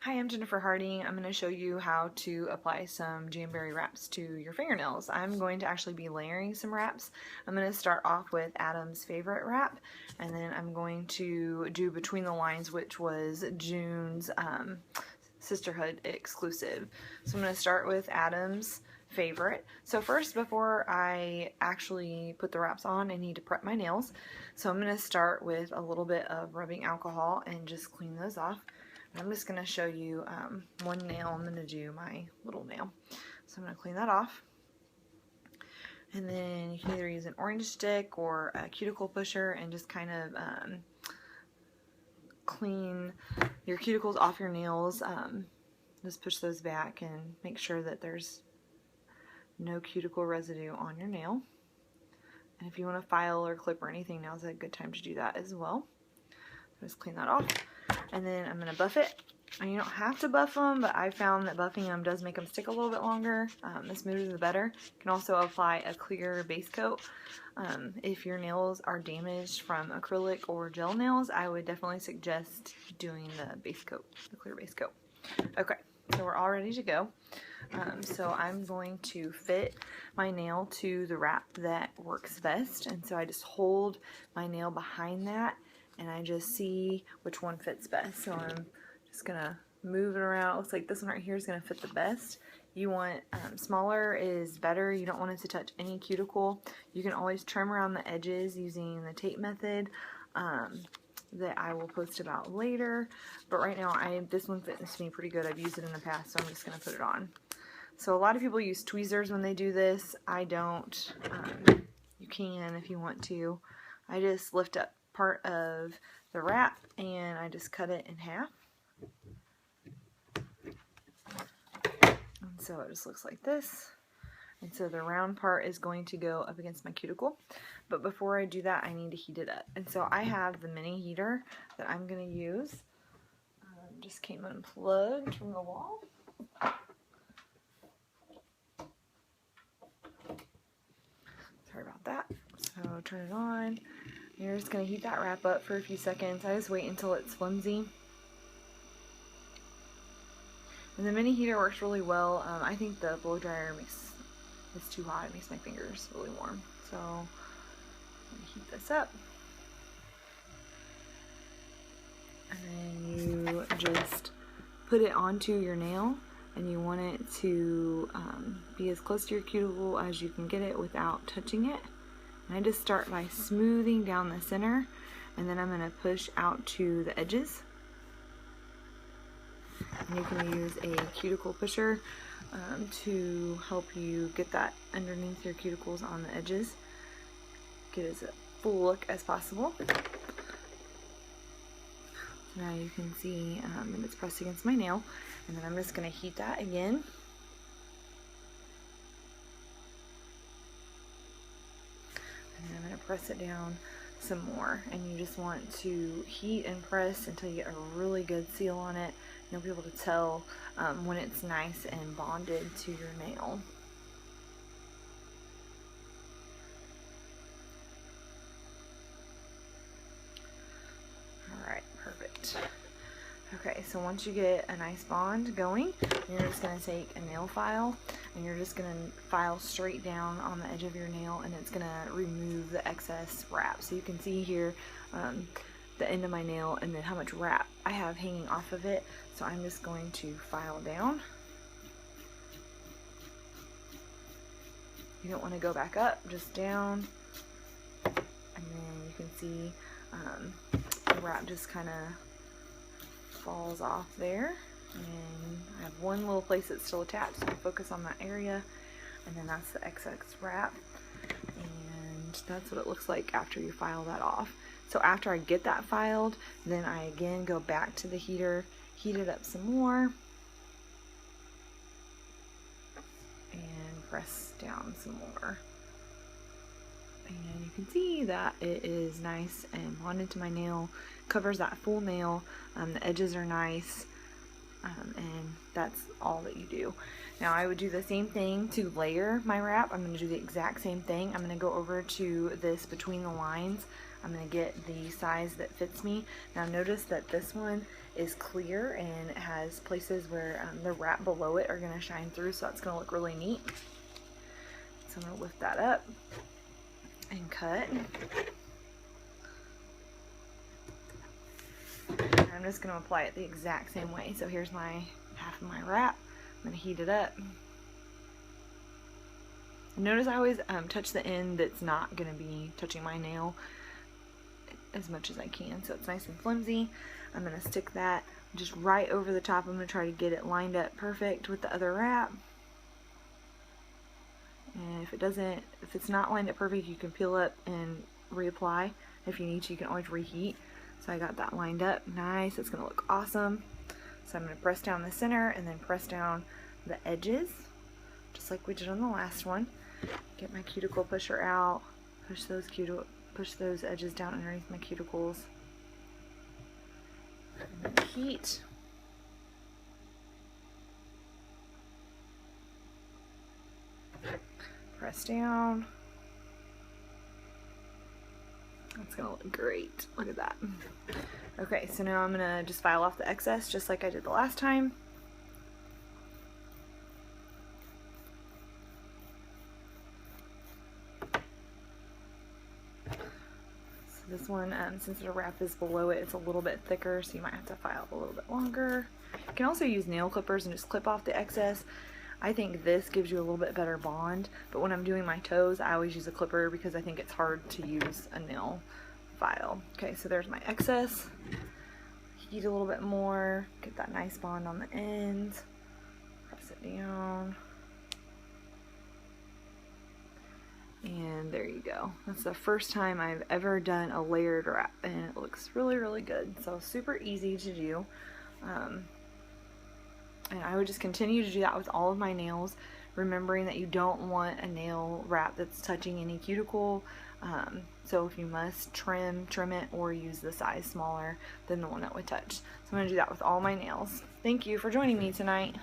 Hi, I'm Jennifer Harding. I'm going to show you how to apply some Jamberry wraps to your fingernails. I'm going to actually be layering some wraps. I'm going to start off with Adam's favorite wrap, and then I'm going to do Between the Lines, which was June's Sisterhood exclusive. So I'm going to start with Adam's favorite. So first, before I actually put the wraps on, I need to prep my nails. So I'm going to start with a little bit of rubbing alcohol and just clean those off. I'm just going to show you one nail. I'm going to do my little nail. So I'm going to clean that off. And then you can either use an orange stick or a cuticle pusher and just kind of clean your cuticles off your nails. Just push those back and make sure that there's no cuticle residue on your nail. And if you want to file or clip or anything, now's a good time to do that as well. Just clean that off. And then I'm going to buff it. And you don't have to buff them, but I found that buffing them does make them stick a little bit longer. The smoother the better. You can also apply a clear base coat. If your nails are damaged from acrylic or gel nails, I would definitely suggest doing the base coat, the clear base coat. Okay, so we're all ready to go. So I'm going to fit my nail to the wrap that works best. And so I just hold my nail behind that and I just see which one fits best. So I'm just gonna move it around. It looks like this one right here is gonna fit the best. You want smaller is better. You don't want it to touch any cuticle. You can always trim around the edges using the tape method that I will post about later. But right now, this one fits me pretty good. I've used it in the past, so I'm just gonna put it on. So a lot of people use tweezers when they do this. I don't. You can if you want to. I just lift up part of the wrap and I just cut it in half. And so it just looks like this. And so the round part is going to go up against my cuticle. But before I do that, I need to heat it up. And so I have the mini heater that I'm going to use. Just came unplugged from the wall. Sorry about that. So turn it on. You're just going to heat that wrap up for a few seconds. I just wait until it's flimsy. And the mini heater works really well. I think the blow dryer it's too hot. It makes my fingers really warm. So I'm going to heat this up. And then you just put it onto your nail. And you want it to be as close to your cuticle as you can get it without touching it. And I just start by smoothing down the center, and then I'm going to push out to the edges. And you can use a cuticle pusher to help you get that underneath your cuticles on the edges. Get as a full look as possible. Now you can see that it's pressed against my nail, and then I'm just going to heat that again. And then I'm going to press it down some more, and you just want to heat and press until you get a really good seal on it. You'll be able to tell when it's nice and bonded to your nail. Alright, perfect. Okay, so once you get a nice bond going, you're just going to take a nail file and you're just going to file straight down on the edge of your nail, and it's going to remove the excess wrap. So you can see here the end of my nail and then how much wrap I have hanging off of it. So I'm just going to file down. You don't want to go back up, just down. And then you can see the wrap just kind of falls off there. And I have one little place that's still attached, so I focus on that area, and then that's the excess wrap, and that's what it looks like after you file that off. So after I get that filed, then I again go back to the heater, heat it up some more, and press down some more. And you can see that it is nice and bonded to my nail, covers that full nail, the edges are nice, and that's all that you do. Now I would do the same thing to layer my wrap. I'm going to do the exact same thing. I'm going to go over to this Between the Lines I'm going to get the size that fits me. Now notice that this one is clear and it has places where the wrap below it are going to shine through, so that's going to look really neat. So I'm going to lift that up and cut. And I'm just going to apply it the exact same way. So here's my half of my wrap. I'm going to heat it up. Notice I always touch the end that's not going to be touching my nail as much as I can, so it's nice and flimsy. I'm going to stick that just right over the top. I'm going to try to get it lined up perfect with the other wrap. And if it's not lined up perfect, you can peel up and reapply. If you need to, you can always reheat. So I got that lined up nice. It's going to look awesome. So I'm going to press down the center and then press down the edges, just like we did on the last one. Get my cuticle pusher out, push those edges down underneath my cuticles. And then heat. Press down. That's gonna look great. Look at that. Okay, so now I'm gonna just file off the excess just like I did the last time. This one, since the wrap is below it, it's a little bit thicker, so you might have to file a little bit longer. You can also use nail clippers and just clip off the excess. I think this gives you a little bit better bond, but when I'm doing my toes, I always use a clipper because I think it's hard to use a nail file. Okay, so there's my excess. Heat a little bit more, get that nice bond on the end. Press it down. And there you go. That's the first time I've ever done a layered wrap, and it looks really, really good. So super easy to do. And I would just continue to do that with all of my nails, remembering that you don't want a nail wrap that's touching any cuticle. So if you must trim it, or use the size smaller than the one that would touch. So I'm going to do that with all my nails. Thank you for joining me tonight.